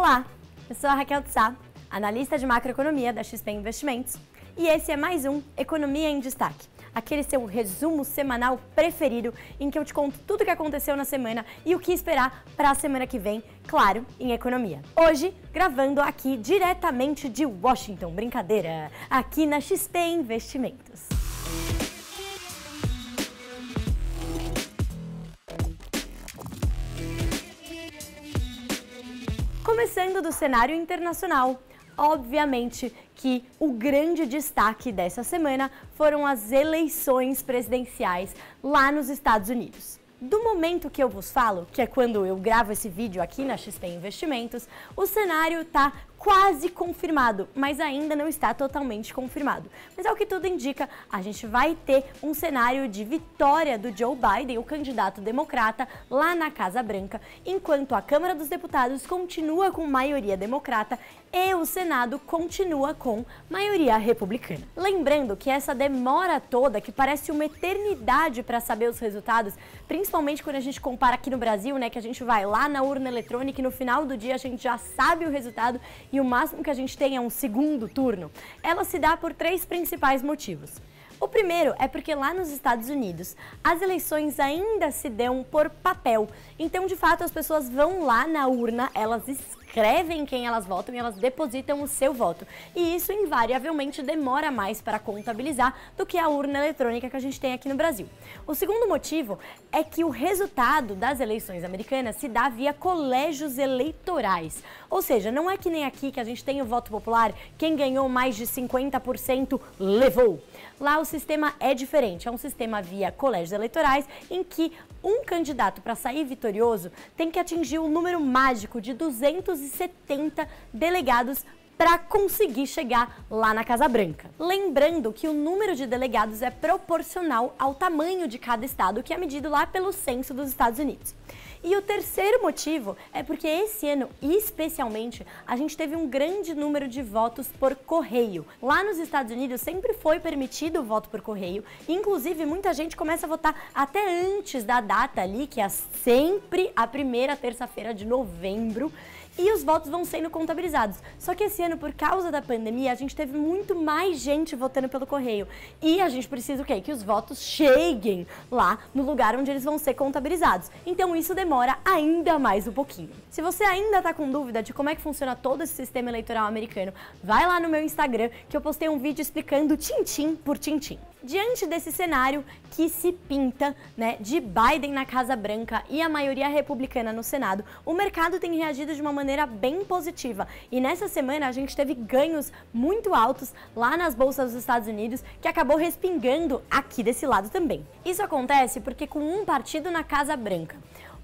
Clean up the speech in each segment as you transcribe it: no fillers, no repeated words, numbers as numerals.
Olá, eu sou a Raquel de Sá, analista de macroeconomia da XP Investimentos, e esse é mais um Economia em Destaque, aquele seu resumo semanal preferido em que eu te conto tudo o que aconteceu na semana e o que esperar para a semana que vem, claro, em economia. Hoje, gravando aqui diretamente de Washington, brincadeira, aqui na XP Investimentos. Começando do cenário internacional, obviamente que o grande destaque dessa semana foram as eleições presidenciais lá nos Estados Unidos. Do momento que eu vos falo, que é quando eu gravo esse vídeo aqui na XP Investimentos, o cenário está quase confirmado, mas ainda não está totalmente confirmado. Mas ao que tudo indica, a gente vai ter um cenário de vitória do Joe Biden, o candidato democrata, lá na Casa Branca, enquanto a Câmara dos Deputados continua com maioria democrata e o Senado continua com maioria republicana. Lembrando que essa demora toda, que parece uma eternidade para saber os resultados, principalmente quando a gente compara aqui no Brasil, né, que a gente vai lá na urna eletrônica e no final do dia a gente já sabe o resultado e o máximo que a gente tem é um segundo turno, ela se dá por três principais motivos. O primeiro é porque lá nos Estados Unidos as eleições ainda se dão por papel, então de fato as pessoas vão lá na urna, elas escrevem quem elas votam e elas depositam o seu voto. E isso invariavelmente demora mais para contabilizar do que a urna eletrônica que a gente tem aqui no Brasil. O segundo motivo é que o resultado das eleições americanas se dá via colégios eleitorais. Ou seja, não é que nem aqui que a gente tem o voto popular, quem ganhou mais de 50% levou. Lá o sistema é diferente, é um sistema via colégios eleitorais em que um candidato para sair vitorioso tem que atingir o número mágico de 270 delegados para conseguir chegar lá na Casa Branca. Lembrando que o número de delegados é proporcional ao tamanho de cada estado, que é medido lá pelo censo dos Estados Unidos. E o terceiro motivo é porque esse ano, especialmente, a gente teve um grande número de votos por correio. Lá nos Estados Unidos sempre foi permitido o voto por correio, inclusive muita gente começa a votar até antes da data ali, que é sempre a primeira terça-feira de novembro, e os votos vão sendo contabilizados. Só que esse ano, por causa da pandemia, a gente teve muito mais gente votando pelo correio. E a gente precisa o quê? Que os votos cheguem lá no lugar onde eles vão ser contabilizados. Então isso demora ainda mais um pouquinho. Se você ainda está com dúvida de como é que funciona todo esse sistema eleitoral americano, vai lá no meu Instagram que eu postei um vídeo explicando tintim por tintim. Diante desse cenário que se pinta, né, de Biden na Casa Branca e a maioria republicana no Senado, o mercado tem reagido de uma maneira bem positiva. E nessa semana a gente teve ganhos muito altos lá nas bolsas dos Estados Unidos, que acabou respingando aqui desse lado também. Isso acontece porque com um partido na Casa Branca,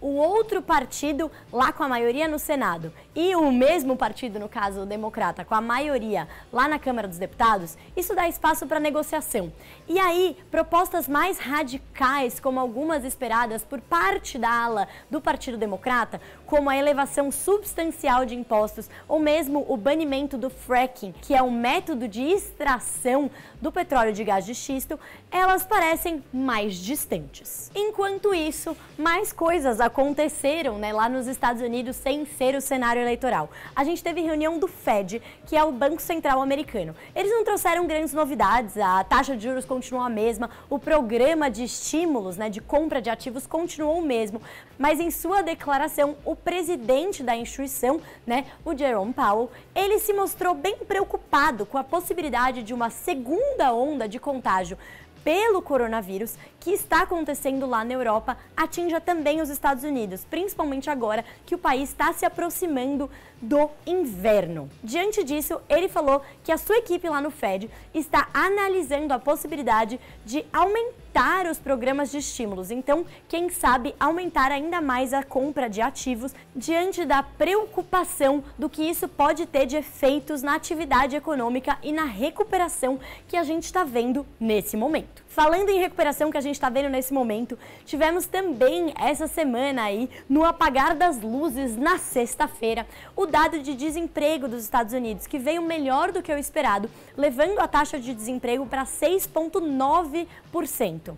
o outro partido lá com a maioria no Senado e o mesmo partido, no caso o democrata, com a maioria lá na Câmara dos Deputados, isso dá espaço para negociação. E aí, propostas mais radicais, como algumas esperadas por parte da ala do Partido Democrata, como a elevação substancial de impostos ou mesmo o banimento do fracking, que é um método de extração do petróleo de gás de xisto, elas parecem mais distantes. Enquanto isso, mais coisas aconteceram, né, lá nos Estados Unidos sem ser o cenário eleitoral. A gente teve reunião do Fed, que é o Banco Central americano. Eles não trouxeram grandes novidades, a taxa de juros continuou a mesma, o programa de estímulos, né, de compra de ativos continuou o mesmo, mas em sua declaração, o presidente da instituição, né, o Jerome Powell, ele se mostrou bem preocupado com a possibilidade de uma segunda onda de contágio pelo coronavírus que está acontecendo lá na Europa atinja também os Estados Unidos, principalmente agora que o país está se aproximando do inverno. Diante disso, ele falou que a sua equipe lá no Fed está analisando a possibilidade de aumentar os programas de estímulos. Então, quem sabe aumentar ainda mais a compra de ativos diante da preocupação do que isso pode ter de efeitos na atividade econômica e na recuperação que a gente está vendo nesse momento. Falando em recuperação que a gente está vendo nesse momento, tivemos também essa semana aí, no apagar das luzes, na sexta-feira, o dado de desemprego dos Estados Unidos, que veio melhor do que o esperado, levando a taxa de desemprego para 6,9%.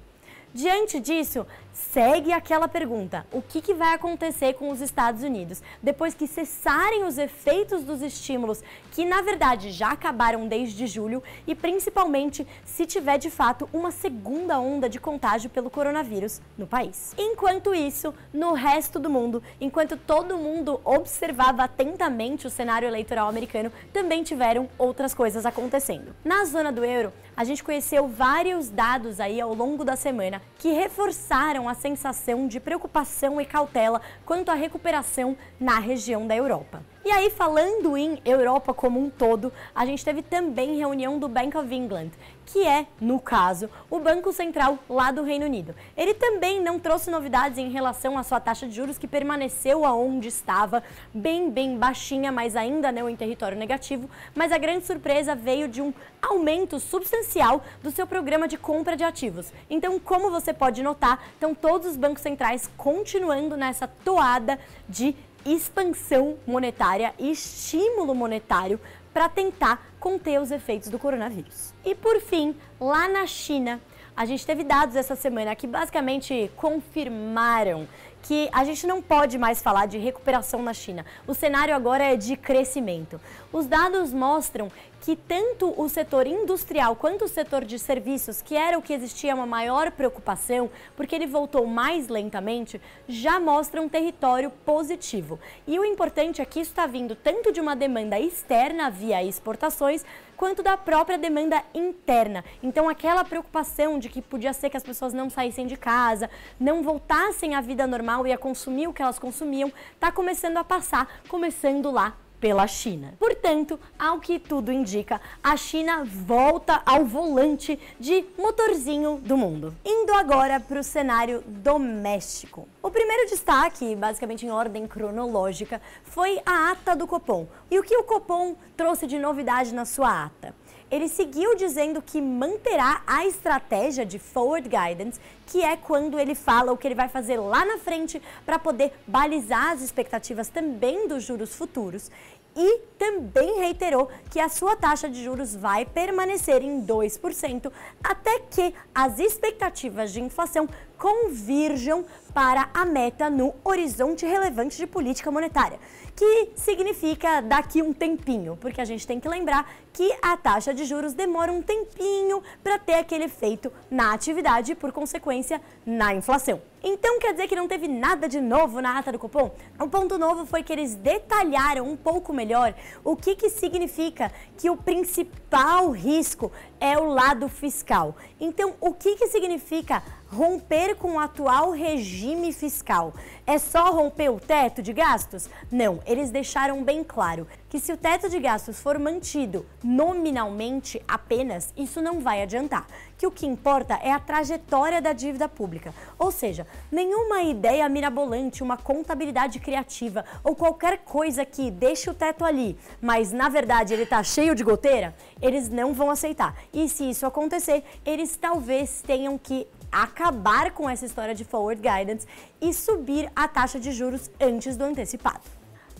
Diante disso, segue aquela pergunta: o que vai acontecer com os Estados Unidos depois que cessarem os efeitos dos estímulos que, na verdade, já acabaram desde julho e principalmente se tiver de fato uma segunda onda de contágio pelo coronavírus no país. Enquanto isso, no resto do mundo, enquanto todo mundo observava atentamente o cenário eleitoral americano, também tiveram outras coisas acontecendo. Na zona do euro, a gente conheceu vários dados aí ao longo da semana que reforçaram a sensação de preocupação e cautela quanto à recuperação na região da Europa. E aí, falando em Europa como um todo, a gente teve também reunião do Bank of England, que é, no caso, o Banco Central lá do Reino Unido. Ele também não trouxe novidades em relação à sua taxa de juros, que permaneceu aonde estava, bem baixinha, mas ainda não em território negativo. Mas a grande surpresa veio de um aumento substancial do seu programa de compra de ativos. Então, como você pode notar, estão todos os bancos centrais continuando nessa toada de expansão monetária e estímulo monetário para tentar conter os efeitos do coronavírus. E por fim, lá na China, a gente teve dados essa semana que basicamente confirmaram que a gente não pode mais falar de recuperação na China. O cenário agora é de crescimento. Os dados mostram que tanto o setor industrial quanto o setor de serviços, que era o que existia uma maior preocupação, porque ele voltou mais lentamente, já mostram um território positivo. E o importante é que isso está vindo tanto de uma demanda externa via exportações, quanto da própria demanda interna. Então, aquela preocupação de que podia ser que as pessoas não saíssem de casa, não voltassem à vida normal e a consumir o que elas consumiam, está começando a passar, começando lá pela China. Portanto, ao que tudo indica, a China volta ao volante de motorzinho do mundo. Indo agora para o cenário doméstico. O primeiro destaque, basicamente em ordem cronológica, foi a ata do Copom. E o que o Copom trouxe de novidade na sua ata? Ele seguiu dizendo que manterá a estratégia de forward guidance, que é quando ele fala o que ele vai fazer lá na frente para poder balizar as expectativas também dos juros futuros. E também reiterou que a sua taxa de juros vai permanecer em 2% até que as expectativas de inflação convirjam para a meta no horizonte relevante de política monetária, que significa daqui um tempinho, porque a gente tem que lembrar que a taxa de juros demora um tempinho para ter aquele efeito na atividade e, por consequência, na inflação. Então quer dizer que não teve nada de novo na ata do Copom? O ponto novo foi que eles detalharam um pouco melhor o que significa que o principal risco é o lado fiscal. Então, o que significa romper com o atual regime fiscal? É só romper o teto de gastos? Não, eles deixaram bem claro que se o teto de gastos for mantido nominalmente apenas, isso não vai adiantar. Que o que importa é a trajetória da dívida pública. Ou seja, nenhuma ideia mirabolante, uma contabilidade criativa ou qualquer coisa que deixe o teto ali, mas na verdade ele está cheio de goteira, eles não vão aceitar. E se isso acontecer, eles talvez tenham que acabar com essa história de forward guidance e subir a taxa de juros antes do antecipado.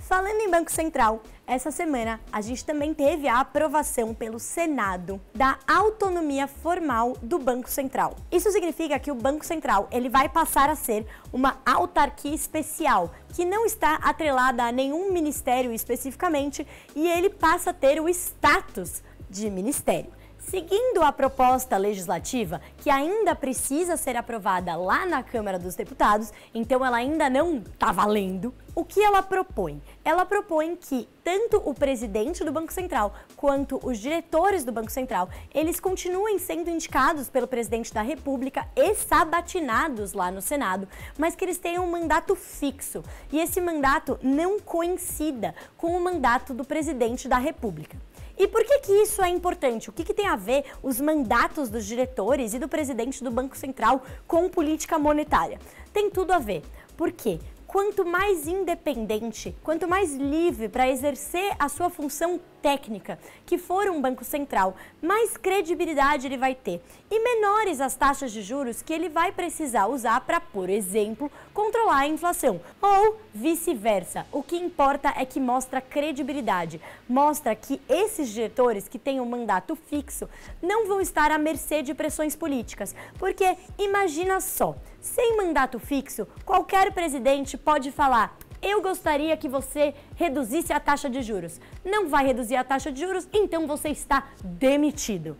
Falando em Banco Central, essa semana a gente também teve a aprovação pelo Senado da autonomia formal do Banco Central. Isso significa que o Banco Central ele vai passar a ser uma autarquia especial, que não está atrelada a nenhum ministério especificamente, e ele passa a ter o status de ministério. Seguindo a proposta legislativa, que ainda precisa ser aprovada lá na Câmara dos Deputados, então ela ainda não está valendo, o que ela propõe? Ela propõe que tanto o presidente do Banco Central quanto os diretores do Banco Central, eles continuem sendo indicados pelo presidente da República e sabatinados lá no Senado, mas que eles tenham um mandato fixo e esse mandato não coincida com o mandato do presidente da República. E por que isso é importante? O que tem a ver os mandatos dos diretores e do presidente do Banco Central com política monetária? Tem tudo a ver. Por quê? quanto mais independente, quanto mais livre para exercer a sua função técnica que for um banco central, mais credibilidade ele vai ter e menores as taxas de juros que ele vai precisar usar para, por exemplo, controlar a inflação ou vice-versa. O que importa é que mostra credibilidade, mostra que esses diretores que têm um mandato fixo não vão estar à mercê de pressões políticas, porque imagina só, sem mandato fixo, qualquer presidente pode falar: eu gostaria que você reduzisse a taxa de juros. Não vai reduzir a taxa de juros, então você está demitido.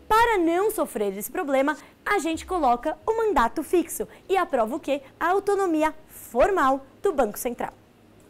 Para não sofrer esse problema, a gente coloca o mandato fixo e aprova o quê? A autonomia formal do Banco Central.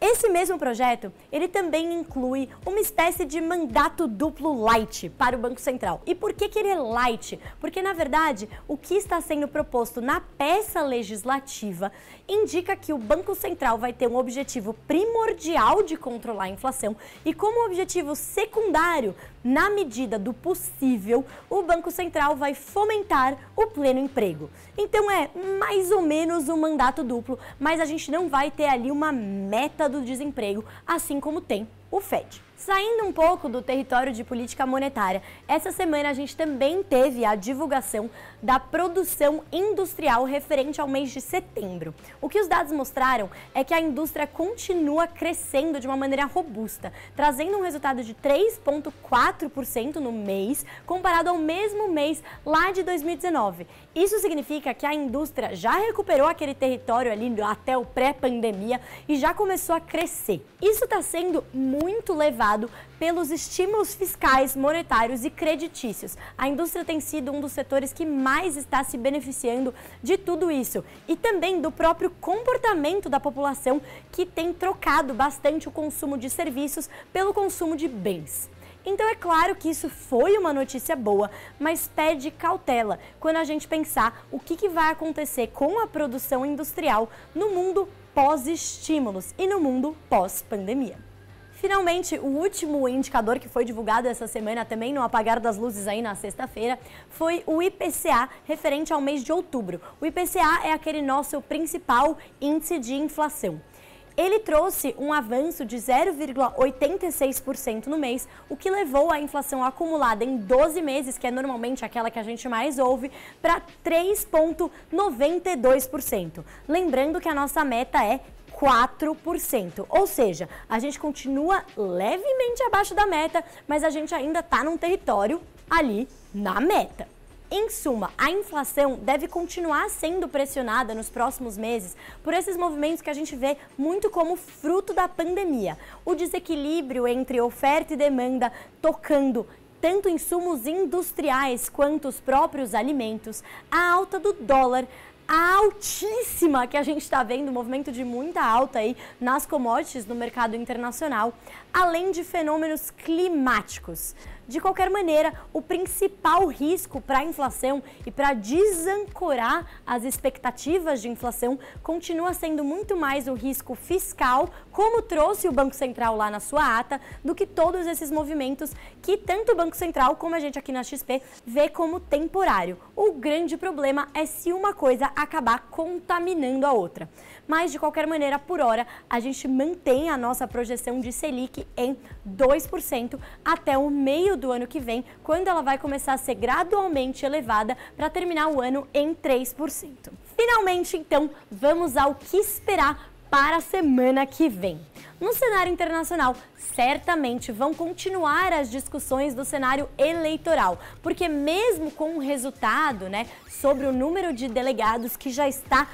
Esse mesmo projeto, ele também inclui uma espécie de mandato duplo light para o Banco Central. E por que ele é light? Porque, na verdade, o que está sendo proposto na peça legislativa indica que o Banco Central vai ter um objetivo primordial de controlar a inflação e como objetivo secundário, na medida do possível, o Banco Central vai fomentar o pleno emprego. Então é mais ou menos um mandato duplo, mas a gente não vai ter ali uma meta do desemprego, assim como tem o FED. Saindo um pouco do território de política monetária, essa semana a gente também teve a divulgação da produção industrial referente ao mês de setembro. O que os dados mostraram é que a indústria continua crescendo de uma maneira robusta, trazendo um resultado de 3,4% no mês, comparado ao mesmo mês lá de 2019. Isso significa que a indústria já recuperou aquele território ali até o pré-pandemia e já começou a crescer. Isso está sendo muito levado pelos estímulos fiscais, monetários e creditícios. A indústria tem sido um dos setores que mais está se beneficiando de tudo isso e também do próprio comportamento da população, que tem trocado bastante o consumo de serviços pelo consumo de bens. Então é claro que isso foi uma notícia boa, mas pede cautela quando a gente pensar o que vai acontecer com a produção industrial no mundo pós-estímulos e no mundo pós-pandemia. Finalmente, o último indicador que foi divulgado essa semana, também no apagar das luzes aí na sexta-feira, foi o IPCA referente ao mês de outubro. O IPCA é aquele nosso principal índice de inflação. Ele trouxe um avanço de 0,86% no mês, o que levou a inflação acumulada em 12 meses, que é normalmente aquela que a gente mais ouve, para 3,92%. Lembrando que a nossa meta é 4%, ou seja, a gente continua levemente abaixo da meta, mas a gente ainda está num território ali na meta. Em suma, a inflação deve continuar sendo pressionada nos próximos meses por esses movimentos que a gente vê muito como fruto da pandemia. O desequilíbrio entre oferta e demanda tocando tanto insumos industriais quanto os próprios alimentos, a alta do dólar, a altíssima que a gente está vendo, um movimento de muita alta aí nas commodities no mercado internacional, além de fenômenos climáticos. De qualquer maneira, o principal risco para a inflação e para desancorar as expectativas de inflação continua sendo muito mais o risco fiscal, como trouxe o Banco Central lá na sua ata, do que todos esses movimentos que tanto o Banco Central como a gente aqui na XP vê como temporário. O grande problema é se uma coisa acabar contaminando a outra. Mas, de qualquer maneira, por hora, a gente mantém a nossa projeção de Selic em 2% até o meio do ano que vem, quando ela vai começar a ser gradualmente elevada para terminar o ano em 3%. Finalmente, então, vamos ao que esperar para a semana que vem. No cenário internacional, certamente vão continuar as discussões do cenário eleitoral, porque mesmo com o resultado, sobre o número de delegados que já está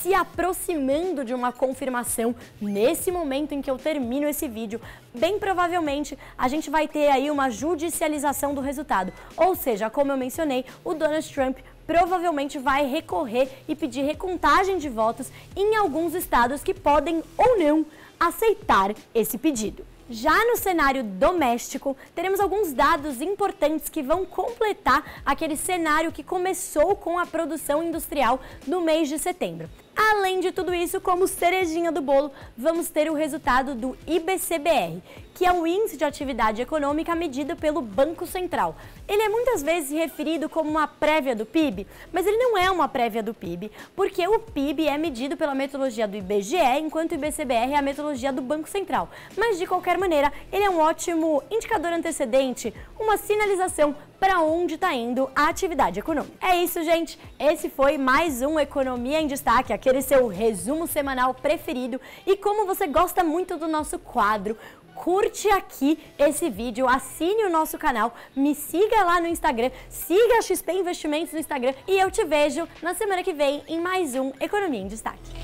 se aproximando de uma confirmação nesse momento em que eu termino esse vídeo, bem provavelmente a gente vai ter aí uma judicialização do resultado. Ou seja, como eu mencionei, o Donald Trump provavelmente vai recorrer e pedir recontagem de votos em alguns estados que podem ou não aceitar esse pedido. Já no cenário doméstico, teremos alguns dados importantes que vão completar aquele cenário que começou com a produção industrial no mês de setembro. Além de tudo isso, como cerejinha do bolo, vamos ter o resultado do IBCBR, que é o Índice de Atividade Econômica medido pelo Banco Central. Ele é muitas vezes referido como uma prévia do PIB, mas ele não é uma prévia do PIB, porque o PIB é medido pela metodologia do IBGE, enquanto o IBCBR é a metodologia do Banco Central. Mas, de qualquer maneira, ele é um ótimo indicador antecedente, uma sinalização para onde está indo a atividade econômica. É isso, gente. Esse foi mais um Economia em Destaque, aquele seu resumo semanal preferido. E como você gosta muito do nosso quadro, curte aqui esse vídeo, assine o nosso canal, me siga lá no Instagram, siga a XP Investimentos no Instagram e eu te vejo na semana que vem em mais um Economia em Destaque.